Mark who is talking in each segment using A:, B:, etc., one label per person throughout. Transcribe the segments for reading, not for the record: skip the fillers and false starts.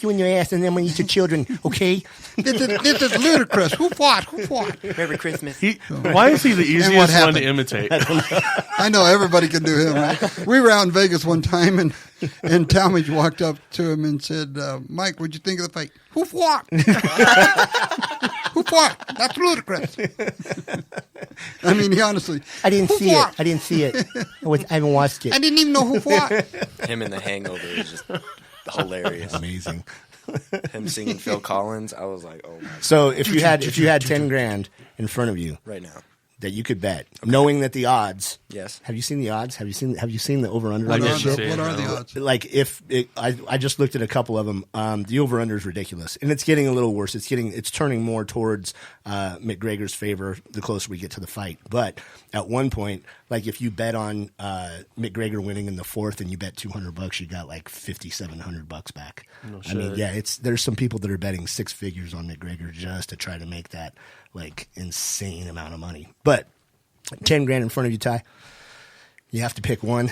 A: you in your ass, and then we eat your children. Okay.
B: This is ludicrous. Who fought?
C: Merry Christmas.
D: Why is he the easiest one to imitate?
B: I know everybody can do him. Right? We were out in Vegas one time, and Talmadge walked up to him and said, "Mike, what'd you think of the fight? Who fought? Who fought? That's ludicrous." I mean, he honestly.
A: I didn't see it. I haven't watched it.
B: I didn't even know who fought.
C: Him in The Hangover is just hilarious.
A: Amazing.
C: Him singing Phil Collins, I was like, oh my God.
A: So if you had $10,000 in front of you
C: Right now.
A: that you could bet, knowing that the odds.
C: Yes.
A: Have you seen the odds? Have you seen the over under?
B: What
D: didn't
B: are
D: see
B: the
D: it, no.
B: odds?
A: Like I just looked at a couple of them. The over under is ridiculous, and it's getting a little worse. It's turning more towards McGregor's favor the closer we get to the fight. But at one point, like if you bet on McGregor winning in the fourth and you bet $200, you got like $5,700 back.
D: No
A: I mean,
D: shit.
A: yeah, there's some people that are betting six figures on McGregor just to try to make that like insane amount of money. But $10,000 in front of you, Ty. You have to pick one.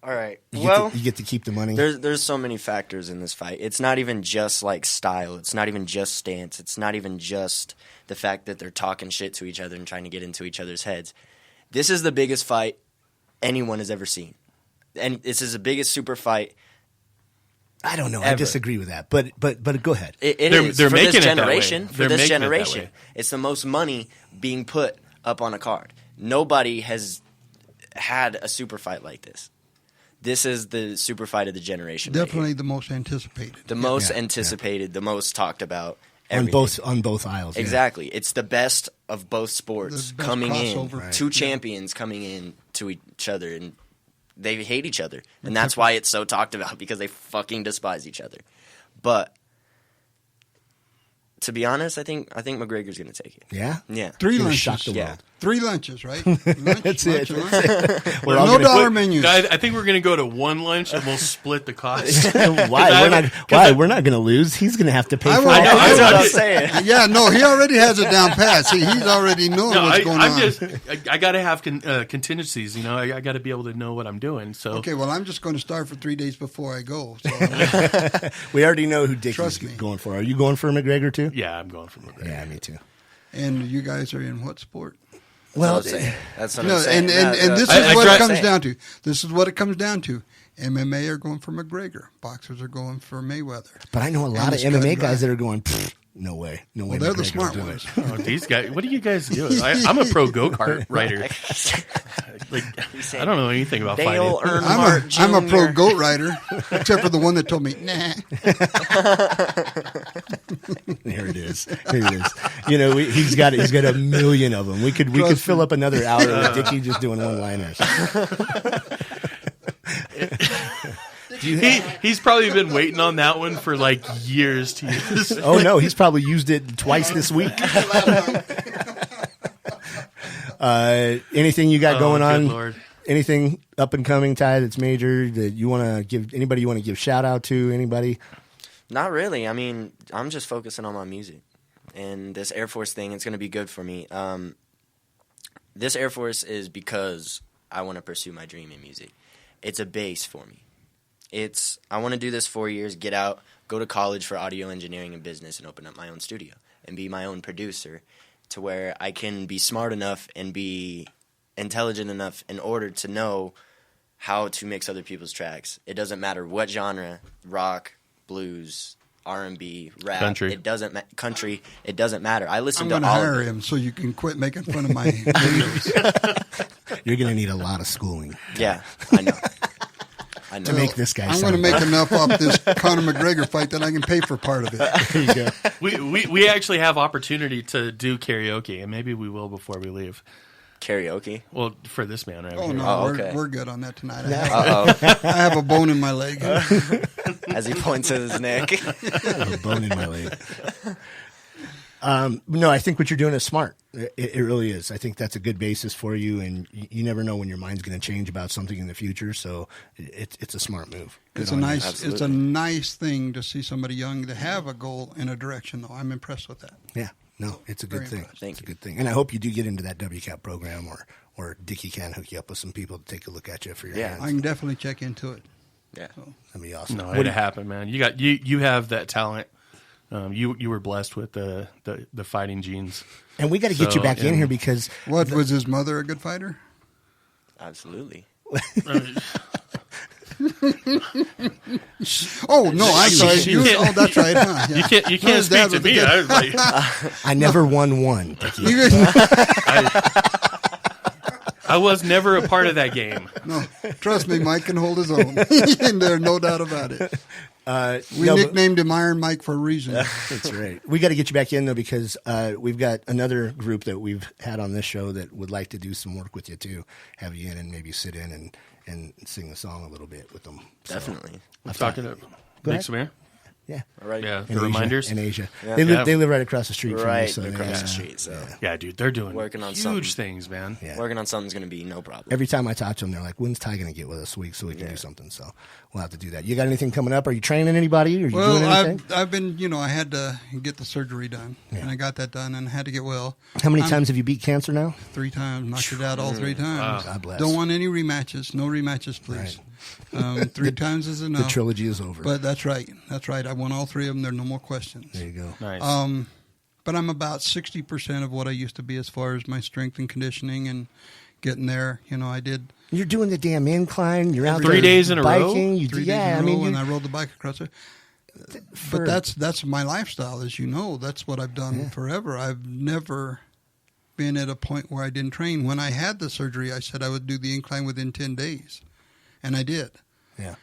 C: All right.
A: You get to keep the money.
C: There's so many factors in this fight. It's not even just like style. It's not even just stance. It's not even just the fact that they're talking shit to each other and trying to get into each other's heads. This is the biggest fight anyone has ever seen. And this is the biggest super fight
A: I don't know.
C: ever.
A: I disagree with that. But go ahead.
C: It
D: They're-
C: is
D: they're
C: for
D: making
C: this
D: it that way.
C: generation. For
D: They're
C: this
D: making it that
C: generation,
D: way.
C: it's the most money being put up on a card. Nobody has had a super fight like this. This is the super fight of the generation. right
B: Definitely
C: here.
B: the most anticipated.
C: the most
A: Yeah,
C: anticipated, the most talked about.
A: on
C: everything.
A: both aisles. yeah.
C: Exactly. It's the best of both sports
B: The best
C: coming
B: crossover.
C: in.
B: Right.
C: Two champions coming in to each other, and they hate each other. And that's why it's so talked about, because they fucking despise each other. But to be honest, I think McGregor's going to take it.
A: Yeah?
C: Yeah.
B: Three
A: Gonna
B: lunches.
A: shock the
C: Yeah.
A: world.
B: 3 lunches, right? Lunch,
A: That's it.
B: lunch,
A: That's
B: lunch.
A: We're all
B: No
A: gonna-
B: dollar menus.
D: Guys, I think we're going to go to one lunch and we'll split the cost.
A: Why? We're not going to lose. He's going to have to pay
B: I
A: for
B: will-
A: all
B: I know,
A: that.
C: That's what I'm saying.
B: Yeah, no, he already has it down pat. See, he's already knowing
D: No,
B: what's going
D: I'm
B: on.
D: just, I got to have contingencies, you know. I got to be able to know what I'm doing. So
B: Okay, well, I'm just going to start for 3 days before I go. So
A: We already know who Dickie's
B: Trust me.
A: going for. Are you going for McGregor too?
D: yeah, I'm going for McGregor.
A: Yeah, me too.
B: and you guys are in what sport?
A: Well,
C: That's what
B: No,
C: I'm saying.
B: and this is
D: I
B: what
D: try-
B: it comes down to. This is what it comes down to. MMA are going for McGregor. Boxers are going for Mayweather.
A: but I know a lot of
B: it's cut
A: MMA
B: and dry.
A: guys that are going, no way. No way.
B: Well, they're the
A: McGregor's
B: smart
A: doing
B: ones.
A: it.
D: Oh, these guys, what do you guys do? I'm a pro go-kart rider. Like, I don't know anything about
C: Dale
D: fighting.
C: Earnhardt
B: I'm a pro
C: Jr..
B: goat rider, except for the one that told me, nah.
A: Here it is. You know, he's got a million of them. We could fill up another hour with Dickie just doing one-liners.
D: He's probably been waiting on that one for like years to use.
A: Oh no, he's probably used it twice this week. Anything you got going
D: good
A: on?
D: Lord.
A: Anything up and coming, Ty, that's major that you want to give? Anybody you want to give shout out to? Anybody?
C: Not really. I mean, I'm just focusing on my music. And this Air Force thing, it's going to be good for me. This Air Force is because I want to pursue my dream in music. It's a base for me. I want to do this 4 years, get out, go to college for audio engineering and business, and open up my own studio and be my own producer, to where I can be smart enough and be intelligent enough in order to know how to mix other people's tracks. It doesn't matter what genre, rock, blues, R&B, rap,
D: Country.
C: country, it doesn't matter. I listen
B: I'm
C: to
B: going to
C: all
B: hire
C: of it.
B: him so you can quit making fun of my neighbors.
A: You're going to need a lot of schooling
C: Yeah, I know. I know.
A: to make this guy.
B: I'm going to
A: sound
B: make enough off this Conor McGregor fight that I can pay for part of it.
A: There you go.
D: We actually have opportunity to do karaoke, and maybe we will before we leave.
C: Karaoke.
D: Well, for this man right
B: Oh,
D: here.
B: no,
C: Oh,
B: we're,
C: okay.
B: we're good on that tonight.
C: Uh-oh.
B: I have a bone in my leg.
C: As he points at his neck.
A: I have a bone in my leg. No, I think what you're doing is smart. It really is. I think that's a good basis for you, and you never know when your mind's going to change about something in the future. So it's a smart move. Good
B: It's a
A: on you.
B: nice nice thing to see somebody young to have a goal and a direction, though. I'm impressed with that.
A: Yeah, no, it's a good
B: Very
A: thing.
B: impressed.
C: Thank
A: It's a
C: you.
A: good thing, and I hope you do get into that WCAP program, or Dickie can hook you up with some people to take a look at you for your hands.
B: I can definitely check into it.
C: Yeah.
A: That'd be awesome.
D: No, it'd happen, man. You have that talent. You were blessed with the fighting genes.
A: And we got to get you back in here because
B: What, was his mother a good fighter?
C: Absolutely.
B: Oh no, I'm sorry. Oh, that's right. Huh? Yeah.
D: You can't speak to me. I was like,
A: I never won one. Dickie.
B: You-
D: I was never a part of that game.
B: no, trust me, Mike can hold his own. And there's no doubt about it. We nicknamed him Iron Mike for a reason.
A: That's right. We got to get you back in though because we've got another group that we've had on this show that would like to do some work with you too. Have you in and maybe sit in and sing a song a little bit with them. So,
C: Definitely.
D: I'm talking to Big Samir.
A: yeah.
C: All right.
D: Yeah,
A: In
D: the reminders.
A: In Asia.
C: Yeah.
A: They live right across the street from
C: Right
A: me. So
C: across the street. So
D: Yeah, dude, they're doing
C: Working on
D: huge
C: something.
D: things, man.
A: Yeah.
C: working on something's going to be no problem.
A: Every time I talk to them, they're like, when's Ty going to get with us so we can do something? So we'll have to do that. You got anything coming up? Are you training anybody? Are you doing anything?
B: I've been, I had to get the surgery done, and I got that done, and I had to get well.
A: How many times have you beat cancer now?
B: 3 times, knocked it out all 3 times.
A: God bless.
B: Don't want any rematches. No rematches, please. 3 times is enough.
A: The trilogy is over.
B: But that's right. That's right. I won all 3 of them. There are no more questions.
A: There you go.
D: Nice.
B: But I'm about 60% of what I used to be as far as my strength and conditioning and getting there. I did
A: You're doing the damn incline. You're out
D: 3
A: there
D: days in a row?
A: biking. You
B: 3
A: do,
B: days
A: yeah.
B: in a
A: I mean,
B: row, and I rode the bike across there. But that's my lifestyle, as you know. That's what I've done forever. I've never been at a point where I didn't train. When I had the surgery, I said I would do the incline within 10 days, and I did.
A: Yeah.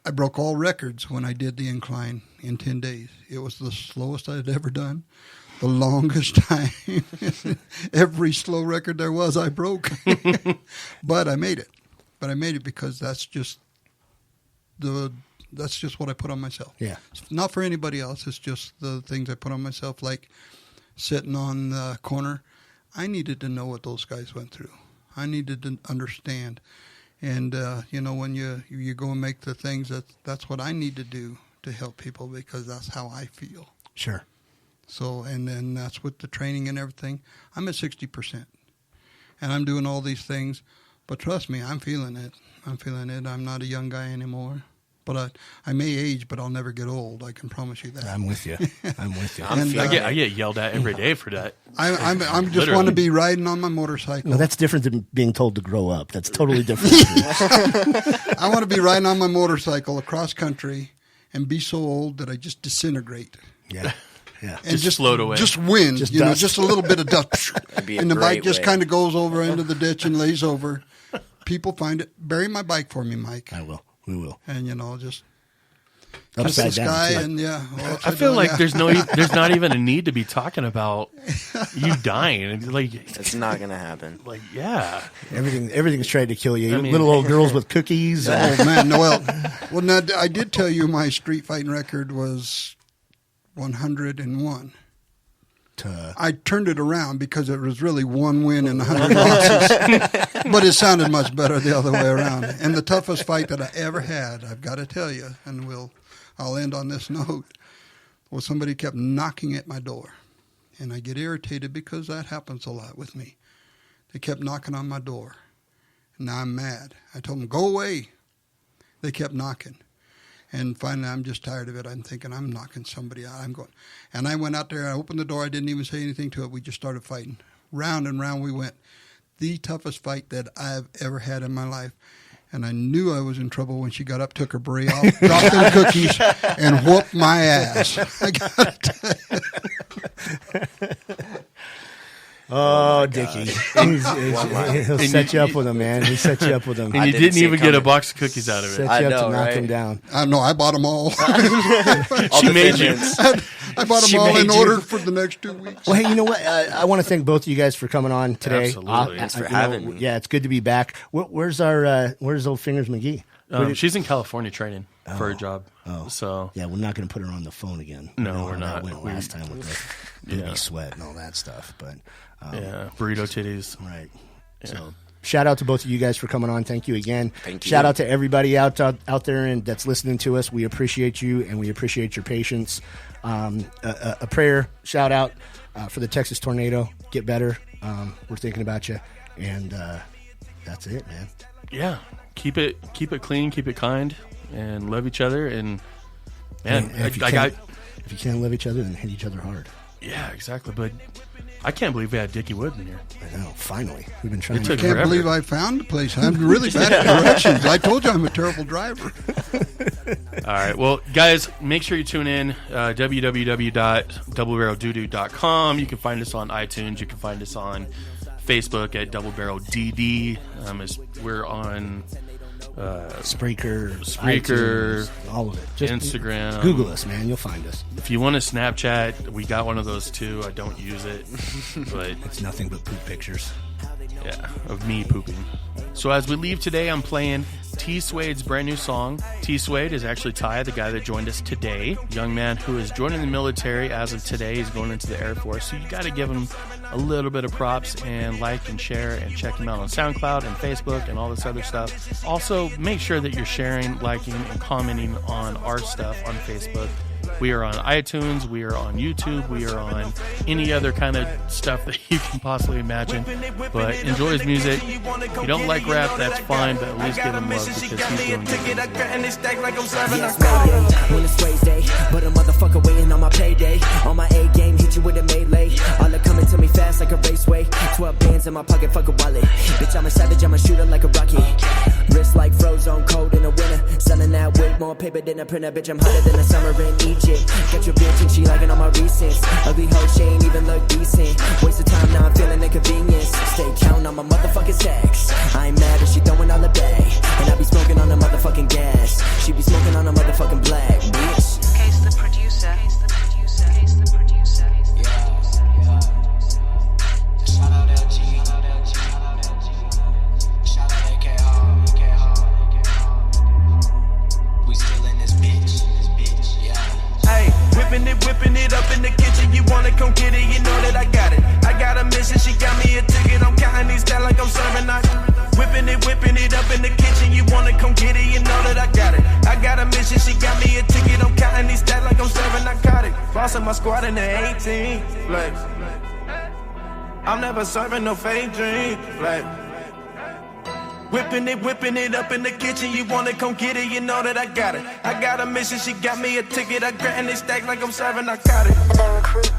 B: I broke all records when I did the incline in 10 days. It was the slowest I had ever done, the longest time. Every slow record there was, I broke. But I made it. But I made it because that's just what I put on myself.
A: Yeah.
B: It's not for anybody else. It's just the things I put on myself, like sitting on the corner. I needed to know what those guys went through. I needed to understand. And, when you go and make the things, that's what I need to do to help people because that's how I feel.
A: Sure.
B: So, and then that's with the training and everything. I'm at 60%. And I'm doing all these things. But trust me, I'm feeling it. I'm not a young guy anymore. But I may age, but I'll never get old. I can promise you that.
A: I'm with you.
B: And,
D: I get yelled at every day for that.
B: I'm just
D: Literally.
B: want to be riding on my motorcycle.
A: No, that's different than being told to grow up. That's totally different.
B: I want to be riding on my motorcycle across country and be so old that I just disintegrate.
A: Yeah. Yeah.
B: And
D: Just float away.
B: Just wind,
A: Just
B: just
A: dust.
B: a little bit of dust.
C: be a
B: And the bike
C: great
B: just
C: way.
B: kind of goes over into the ditch and lays over. People find it. Bury my bike for me, Mike.
A: I will. We will.
B: And, just kiss
A: Upside
B: the
A: down.
B: sky
A: too.
B: and,
D: I
B: upside
D: feel
B: down,
D: like
B: yeah.
D: there's not even a need to be talking about you dying. Like,
C: It's not going to happen.
D: yeah.
A: Everything's trying to kill you.
D: I mean-
A: Little old girls with cookies.
B: Oh, man, Noel. Well, now, I did tell you my street fighting record was 101. I turned it around because it was really 1 win and 100 losses. But it sounded much better the other way around. And the toughest fight that I ever had, I've got to tell you, and I'll end on this note, was somebody kept knocking at my door. And I get irritated because that happens a lot with me. They kept knocking on my door. And now I'm mad. I told them, go away. They kept knocking. And finally, I'm just tired of it. I'm thinking, I'm knocking somebody out. I'm going. And I went out there. I opened the door. I didn't even say anything to it. We just started fighting. Round and round we went. The toughest fight that I've ever had in my life. And I knew I was in trouble when she got up, took her beret off, dropped them cookies, and whooped my ass. I got
A: Oh, Dickie. He'll set you up with him, man. He set you up with him.
D: And you
C: didn't
D: didn't
C: see it
D: even get a
C: coming.
D: box of cookies out of it.
A: Set
C: I
A: you up
C: know,
A: to knock
C: right?
A: him down.
B: I know. I bought them all.
C: All
D: She
C: the
D: made you.
C: vengeance.
B: I bought
C: She
B: them all
C: made
B: in
C: you.
B: order for the next 2 weeks.
A: Well, hey, you know what? I want to thank both of you guys for coming on today.
D: Absolutely.
C: Thanks for
A: you know,
C: having me.
A: Yeah, it's good to be back. Where's old Fingers McGee?
D: She's in California training for a job. So
A: Yeah, we're not going to put her on the phone again.
D: No,
A: You know
D: we're
A: how
D: not.
A: That went last time with the booby sweat and all that stuff. But
D: burrito titties.
A: right. So shout out to both of you guys for coming on. Thank you again.
C: Thank you.
A: Shout out to everybody out there and that's listening to us. We appreciate you and we appreciate your patience. A prayer shout out for the Texas tornado. Get better. We're thinking about you. And that's it, man.
D: yeah, keep it clean, keep it kind, and love each other. And man,
A: And if you can't love each other, then hit each other hard.
D: Yeah, exactly. But I can't believe we had Dickie Wood in here.
A: I know. Finally, we've been trying.
D: It
A: to
D: took
B: Can't
D: forever.
B: believe I found the place. I'm really bad at directions. I told you I'm a terrible driver.
D: All right. Well, guys, make sure you tune in, www.doublebarreldoodoo.com. You can find us on iTunes. You can find us on Facebook at Double Barrel DD. We're on
A: Spreaker,
D: iTunes,
A: all of it. Just
D: Instagram.
A: Google us, man. You'll find us.
D: If you want to Snapchat, we got one of those too. I don't use it, but
A: It's nothing but poop pictures.
D: yeah, of me pooping. So as we leave today, I'm playing T Swayde's brand new song. T Swayde is actually Ty, the guy that joined us today. Young man who is joining the military as of today. He's going into the Air Force. So you got to give him a little bit of props and like and share and check him out on SoundCloud and Facebook and all this other stuff. Also, make sure that you're sharing, liking, and commenting on our stuff on Facebook. We are on iTunes, we are on YouTube, we are on any other kind of stuff that you can possibly imagine. But enjoy his music. If you don't like rap, that's fine, but at least give him love because he's doing good.
E: Yes, Mayday, when it's Wednesday, but a motherfucker waiting on my payday. On my A game, hit you with a melee. All it coming to me fast like a raceway. 12 bands in my pocket, fuck a wallet. Bitch, I'm a savage, I'm a shooter like a rocket. Wrist like Frozone, cold in the winter. Selling that weight, more paper than a printer. Bitch, I'm hotter than the summer in Egypt. Got your bitch and she liking all my recents. Ugly hoe, she ain't even look decent. Waste of time, now I'm feeling inconvenience. Stay counting on my motherfucking stacks. I ain't mad if she throwing all the bag. And I be smoking on the motherfucking gas. She be smoking on the motherfucking black, bitch.
F: Case the producer. Case the producer. Case the producer.
G: Shout out LG. Shout out AK Hall. We still in this bitch.
H: Hey, whipping it up in the kitchen. You wanna come get it, you know that I got it. I got a mission, she got me a ticket. I'm counting these down like I'm serving night. Whipping it up in the kitchen. You wanna come get it, you know that I got it. I got a mission, she got me a ticket. I'm counting these down like I'm serving narcotic. Bossing my squad in the 18 flex. I'm never serving no fake dream flex. Whipping it up in the kitchen. You wanna come get it, you know that I got it. I got a mission, she got me a ticket. I grant they stack like I'm serving narcotic.
F: And I recruit